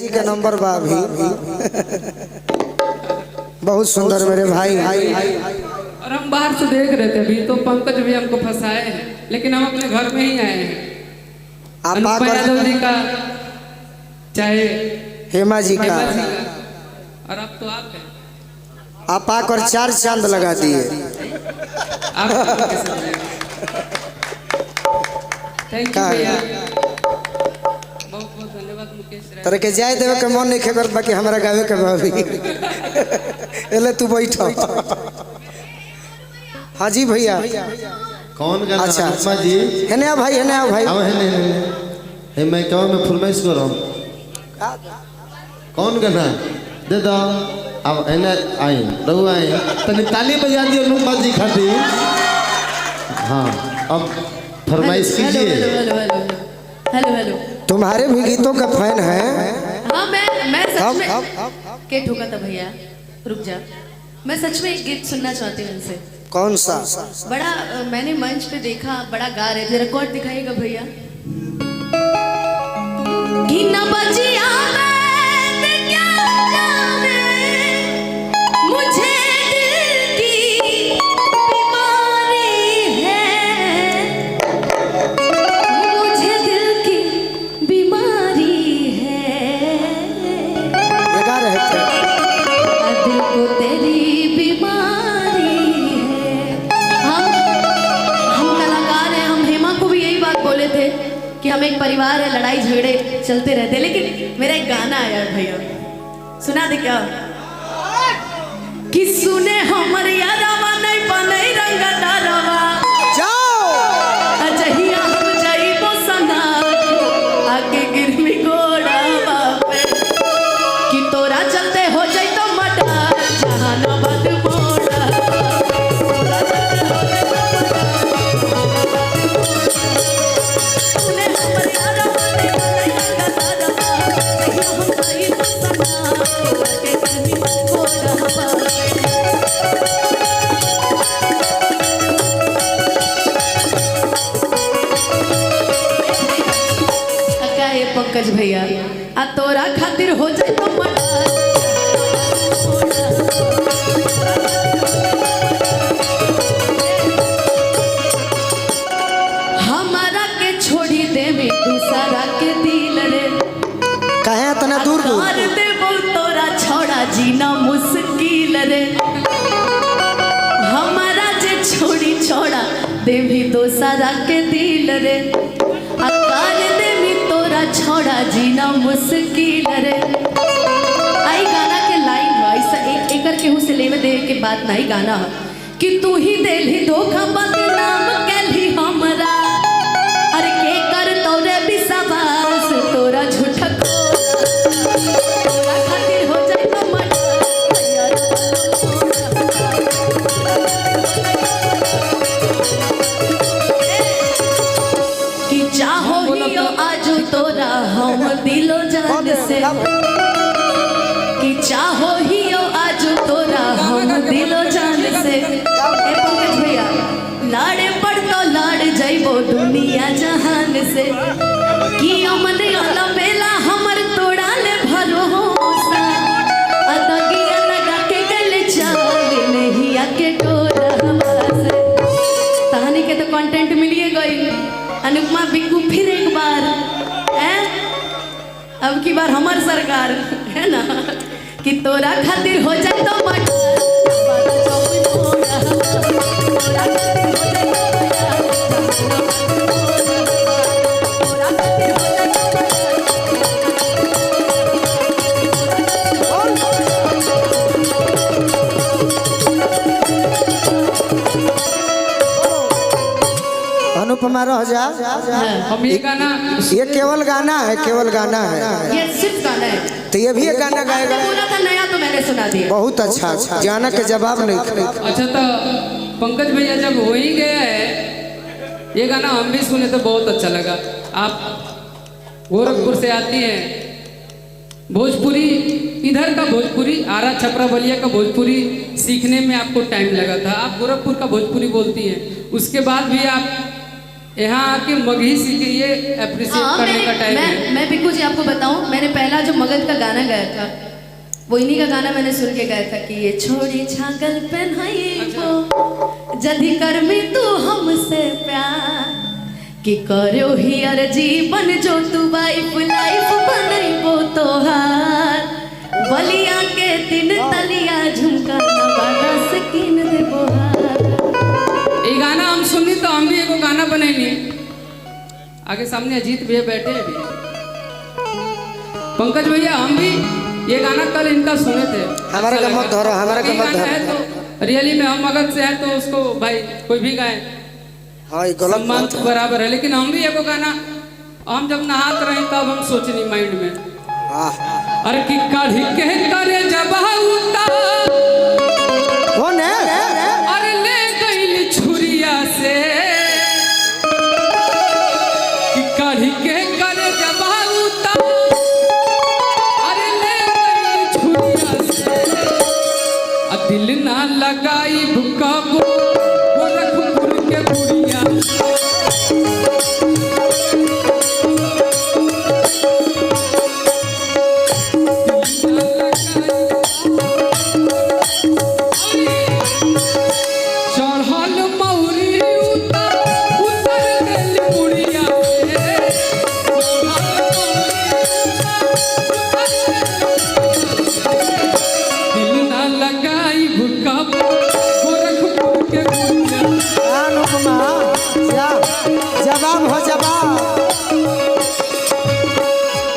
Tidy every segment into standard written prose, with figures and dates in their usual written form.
जी का नंबर बा भी बहुत सुंदर मेरे भाई। और हम बाहर से देख रहे थे अभी तो पंकज भी हमको फंसाए हैं, लेकिन हम अपने घर में ही आए हैं। अनुपमा यादव जी का चाहे हेमा जी का और अब तो आप हैं। आप आकर 4 चांद लगा दिए। थैंक यू भैया, बहुत बहुत धन्यवाद मुकेश। तरह के जाए देवे के मन नहीं खेकर बाकी हमारा गावे के भाभी एले तू बैठ। हाँ जी भैया। कौन गाना? अच्छा अनुपमा जी है ना भाई, है ना भाई। हे मैं कहो मैं फरमाइश करो। कौन गाना दे दो अब एने आई रहू आई तनी ताली बजा दियो अनुपमा जी खातिर। हाँ अब फरमाइश कीजिए। Hello hello. तुम्हारे भी गीतों का फैन है। हाँ मैं सच में के ठोका था भैया, रुक जा। मैं सच में एक गीत सुनना चाहती हूँ इनसे। कौन सा? बड़ा मैंने मंच पे देखा, बड़ा गा रहे थे। रिकॉर्ड दिखाइएगा भैया। कि न बजिया में क्या जाने, मुझे दिल की बीमारी है, मुझे दिल की बीमारी है। ये गा रहे थे। दिल को तेरी बीमारी है। हम कलाकार हैं। हम हेमा को भी यही बात बोले थे कि हम एक परिवार है, लड़ाई झगड़े चलते रहते, लेकिन मेरा एक गाना आया भैया, सुना दे क्या? कि सुने हमर यारावा नहीं बने रंग दारवा, जाओ अजहिया हम जाइबो सना आगे गिरमी गोड़ावा पे, कि तोरा चलते हो जाई तो मटर जहानाबाद मोड़ा, तोरा चलते हो जाई तो सुने हमर यारावा नहीं बने रंग दारवा, अजहिया हम जाइबो सना आगे गिरमी गोड़ावा पे। अकाए पंकज भैया आ तोरा खातिर हो जाए तो मटर हमारा के छोड़ी देवे दूसरा के दिल रे, कहे इतना दूर दूर कर देबो तोरा छोड़ा जीना मुश्किल रे, हमारा जे छोड़ी छोड़ा देवी दूसरा के दिल रे, अकार देवी तोरा छोड़ा जीना मुश्किल रे। आई गाना के लाइन है ऐसा एक केहू से लेवे दे के बात नहीं गाना है कि तू ही देली धोखा बदनाम कैली हमरा, अरे के कर तोरे विश्वास तोरा झूठा तोरा खातिर हो जाए तो मटर यार कि चाहो हियो आजू तोरा हम दिलो जान से, कि चाहो हियो आजू तोरा हम दिलो जान से। ए पंकज भैया लाड़े पड़ तो लाड़ जाइबो दुनिया जहान से, कि अमन वाला बेला हमर तोड़ा ले भरोसा, अदगिया लगा के गले चाले नहीं आके टोरा से। कहानी के तो कंटेंट मिलिए गई। अनुपमा बिक्कू फिर एक बार है, अब की बार हमार सरकार है ना, कि तोरा खातिर हो जाए तो मटर अनुपमा रह जा। हम ये गाना ये केवल गाना है, केवल गाना है। ये सिर्फ गाना है। तो ये भी एक गाना गाएगा। बोला था नया तो मैंने सुना दिया। बहुत अच्छा, गाना के जवाब नहीं। अच्छा तो पंकज भैया जब हो ही गया है ये गाना, हम भी सुने तो बहुत अच्छा लगा। आप गोरखपुर से आती हैं, भोजपुरी इधर का भोजपुरी, आरा छपरा बलिया का भोजपुरी सीखने में आपको टाइम लगा था। आप गोरखपुर का भोजपुरी बोलती हैं, उसके बाद भी आप यहाँ आके मगही सीखी, ये अप्रिशिएट हाँ, करने का टाइम है। मैं बिल्कुल जी आपको बताऊं, मैंने पहला जो मगध का गाना गाया था वो इन्हीं का गाना मैंने सुन के गाया था कि ये छोड़ी छागल पहनाई वो जदी कर में तू हमसे प्यार कि करो ही अर जीवन जो तू वाइफ लाइफ बनैबो तोहार बलिया के दिन तलिया झुमका नवादा से कीन देबो हार। ये गाना हम सुनी तो हम भी एगो गाना बनाएंगे। आगे सामने अजीत भैया बैठे हैं भी, पंकज भैया हम भी ये गाना कल इनका सुने थे। हमारा का मत धरो, हमारा का मत है धरो। तो रियली में हम मगध से है तो उसको भाई कोई भी गाए हाँ ये गलत सम्मान बात तो है। बराबर है, लेकिन हम भी एगो गाना हम जब नहात रहे तब हम सोचनी माइंड में, अरे कि काढ़ी के करे जब कौन है? अरे ले गई छुरिया से कि काढ़ी के करे जब अरे ले गई छुरिया से दिल ना लगाई भूखा गोरखपुर के बुढ़िया जवाब हो जवाब।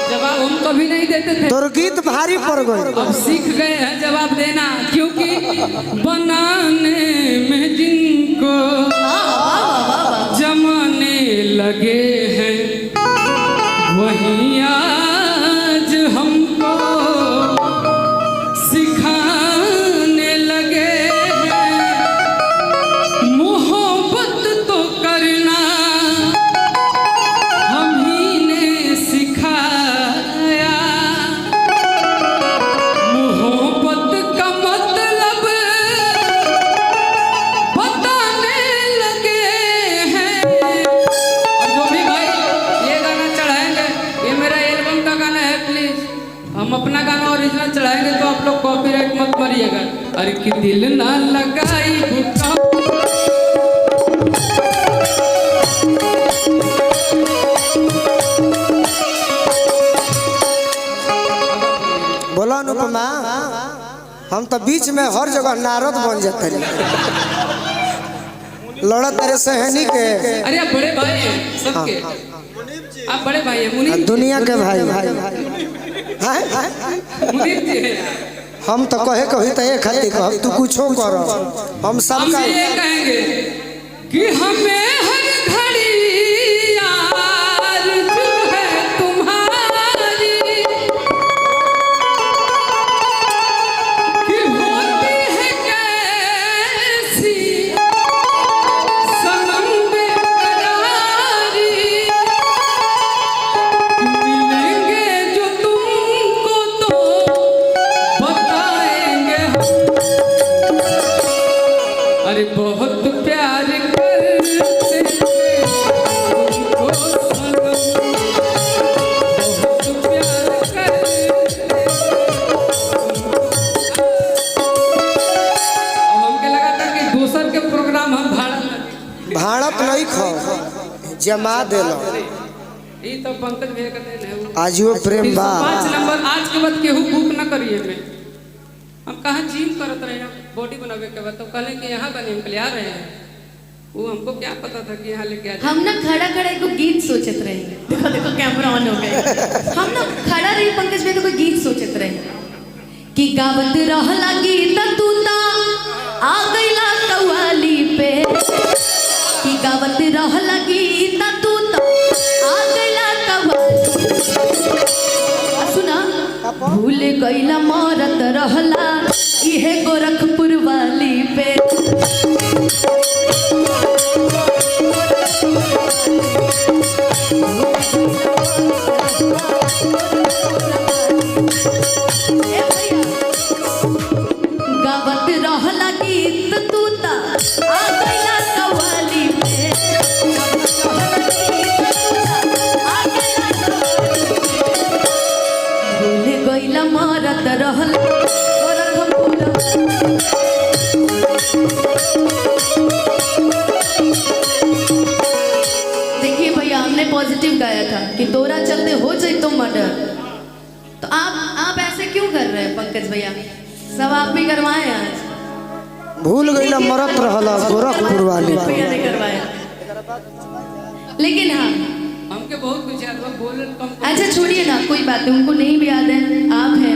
जवाब हम कभी नहीं देते थे, तोर गीत भारी पड़ गई। अब सीख गए हैं जवाब देना, क्योंकि बनाने में जिनको जमाने लगे हैं वहीं आज हमको सिखाने लगे हैं। मोहब्बत तो करना हम ही ने सिखाया, मोहब्बत का मतलब बताने लगे हैं। और जो भी भाई ये गाना चढ़ाएंगे, ये मेरा एल्बम का गाना है, प्लीज हम अपना गाना ओरिजिनल चढ़ाएंगे तो आप लोग कॉपीराइट मत मारिएगा। अरे कि दिल ना लगाई भूखा बोलो अनुपमा, हम तो बीच में हर जगह नारद बन जाते हैं। लड़ा तेरे सहनी के। अरे आप बड़े भाई हैं सबके, आप बड़े भाई हैं मुनीब दुनिया के भाई मुनीब जी हैं। हम तो कहे कही तो एक खाती कह तू कुछो करो, हम सब हम का भी ये कहेंगे कि हमें हर घड़ी आरज़ू है तुम्हारी, कि होती है कैसी सनम बेकरारी, मिलेंगे जो तुमको तो बताएंगे हम। अरे बहुत प्यार करते तुमको सनम, बहुत प्यार करते। अब हमके लगा था कि दूसर के प्रोग्राम हम भारत नहीं खो जमा देलो। ये तो पंकज भैया का देन है वो। आजियो प्रेम बा 305 नंबर आज के बाद केहू बुक न करिए में। हम कहाँ जिम करत रहे हैं बॉडी बनावे के बाद, तो कहले कि यहाँ बने हम आ रहे हैं, वो हमको क्या पता था कि यहाँ लेके आ जाए। हम ना खड़ा खड़ा एक गीत सोचत रहे। देखो देखो कैमरा ऑन हो गया। हम ना खड़ा रही पंकज में तो कोई गीत सोचत रहे कि गावत रहला गीत तू ता आ गईला कव्वाली पे, कि गावत रहला गीत तू ता आ गईला कव्वाली। सुना भूल गईला मरत रहला इहे गोरखपुर वाली पे। गावत रहला गीत तू ता आ गईला कव्वाली पे। गइला मारत रहल गोरखपुर। देखिए भैया, हमने पॉजिटिव गाया था कि तोरा चलते हो जाए तो मर्डर, तो आप ऐसे क्यों कर रहे हैं पंकज भैया? सब आप भी करवाए आज। भूल गईला मरत रहला गोरखपुर वाली। भैया ने करवाया, लेकिन हाँ हमके बहुत कुछ याद हुआ, बोल कम। अच्छा छोड़िए ना, कोई बात नहीं, उनको नहीं भी याद है। आप हैं,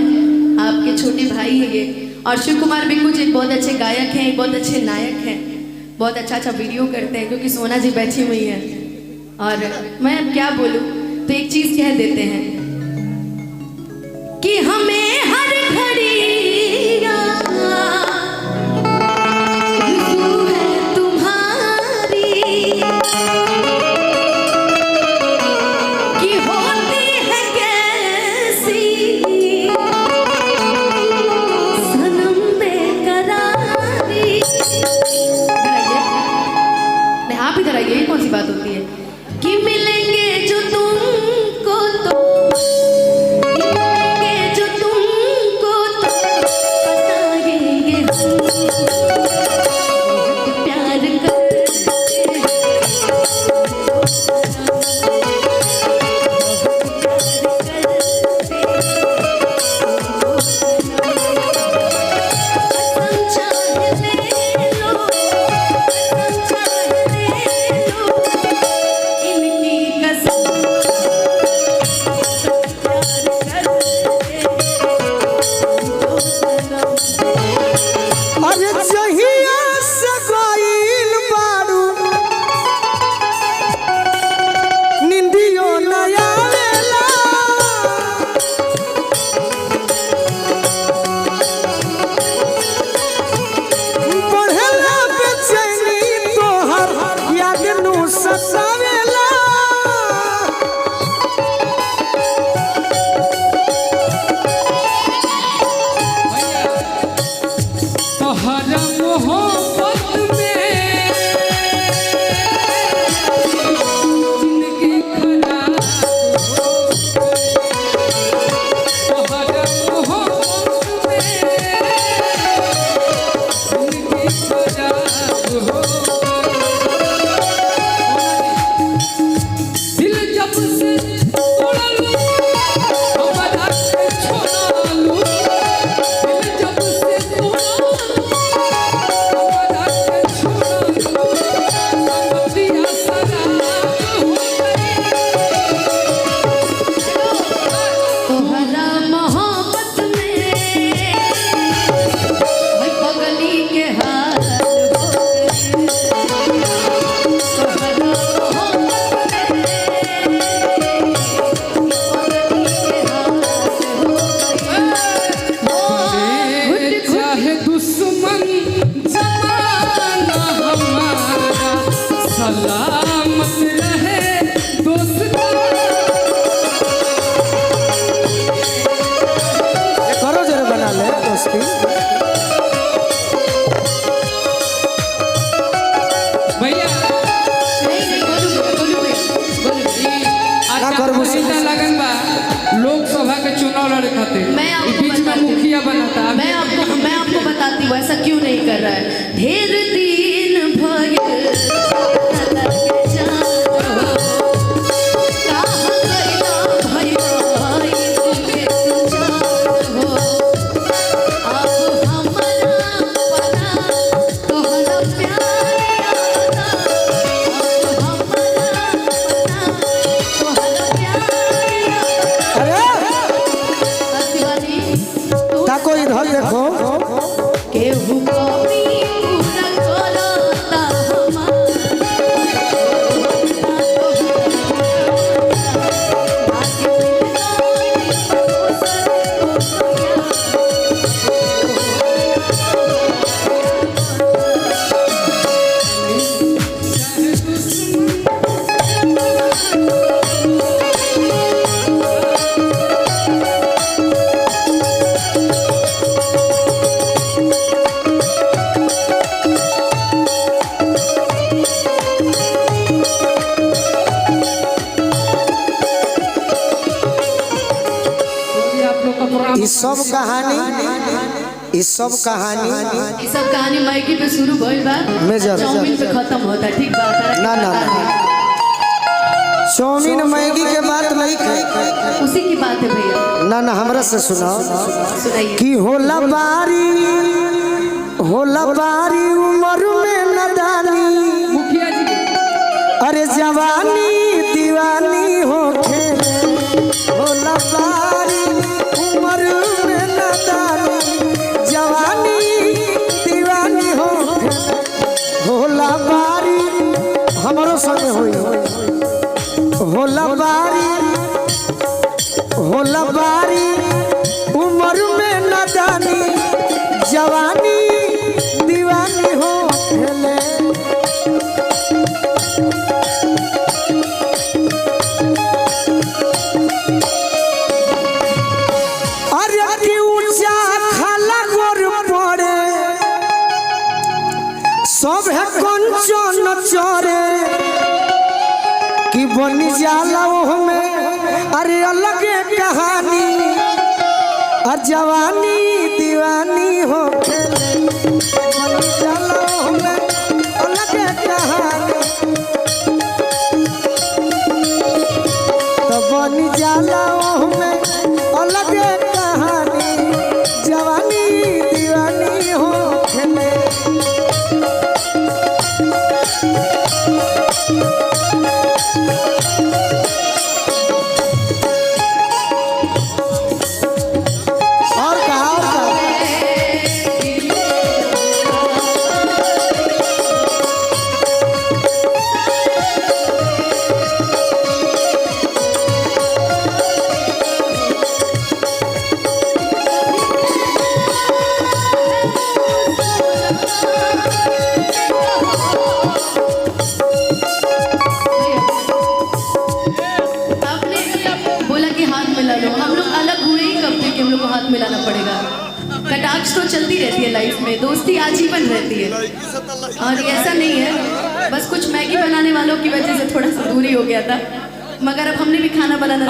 आपके छोटे भाई है ये। और शिव कुमार बिंगू जी बहुत अच्छे गायक हैं, बहुत अच्छे नायक हैं, बहुत अच्छा वीडियो करते हैं, क्योंकि सोना जी बैठी हुई है। और मैं अब क्या बोलूं, तो एक चीज कह देते हैं कि हमें हर घड़ी रुजू है तुम्हारी, कि होती है कैसी सनम बेकरारी। नहीं, आप इधर आइए, ये कौन सी बात होती है कि मिलेंगे जो तुमको तो, मिलेंगे जो तुमको तो बताएंगे हम प्यार करते हैं। अरे जहिया से गइल बारू निंदियो न आवेला, बढ़ेला बेचैनी तोहर याद नु सतावेला। तोहरा मोहब्बत में जिंदगी खराब हो गई। तोहरा मोहब्बत में जिंदगी खराब हो गई। दिल जब से तोड़लू हमरा के छोड़लू, दिल जब से तोड़लू हमरा के छोड़लू, समझिया शराब हो गई। तोहरा मोहब्बत में भाई पगली के हाल हो गए। तोहरा मोहब्बत में पगली के हाल हो गए। चाहे दुश्मन जमाना हमारा, सलामत रहे दोस्ता। करो जरा बना ले दोस्ती। भैया नहीं बोलू आज का का करबू महीना लगन बा लोकसभा के चुनाव लड़े खातिर। मैं आपको ई बीच में बताती हूँ। मुखिया बनाता। मैं आपको बताती हूँ ऐसा क्यों नहीं कर रहा है। ढेर दिन भइल लगे जानो, कहाँ गइला भइया तुके जानो। अब हमरा पता तोहरा प्यार यादा, अब हमरा पता तोहरा प्यार यादा। अरे शिवानी तू ताको इधर देखो। केहू कमी पूरा करता सब कहानी ये सब कहानी मैगी पे शुरू भइल बा मेजर चाउमीन पे खत्म होता ठीक बात ना ना चाउमीन मैगी के बात नहीं कही उसी की बात है भैया ना ना हमरा से सुनाओ सुनाइए कि होला बारी उम्र में नदानी मुखिया जी अरे जवानी दीवानी हो होला बारी उम्र में नदानी जवानी दीवानी हो होला बारी हमारो संग होई होला बारी उम्र में नदानी जवानी दीवानी हो खेले अरे की ऊंचा खाला गोर पड़े सब है कंचन चोरे कि बन जाला में अरे अलग कहानी और जवानी दीवानी हो खेले बन जाला में अलग कहानी तो बन जाला में अलग कहानी जवानी दीवानी हो खेले मिलाना पड़ेगा कटाक्ष तो चलती रहती है लाइफ में दोस्ती आजीवन रहती है और ऐसा नहीं है बस कुछ मैगी बनाने वालों की वजह से थोड़ा सा दूरी हो गया था मगर अब हमने भी खाना बनाना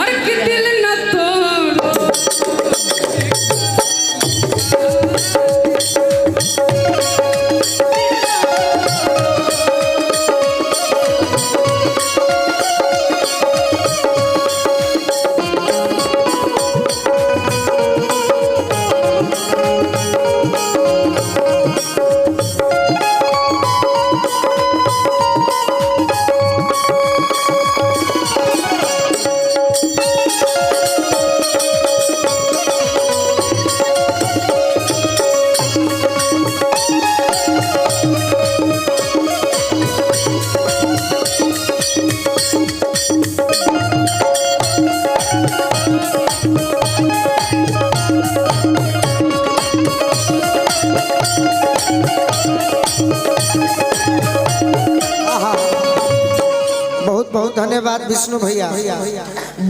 बहुत बहुत धन्यवाद विष्णु भैया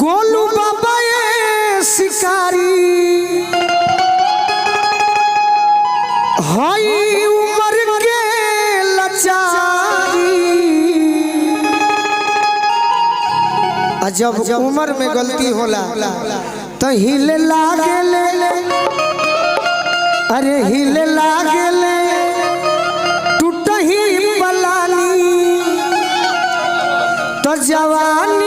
गोलू बाबा ये शिकारी हाई उम्र के लाचारी जब उम्र में गलती होला तो हिले लागेले अरे हिले लागेले टूट ही पलानी तो जवानी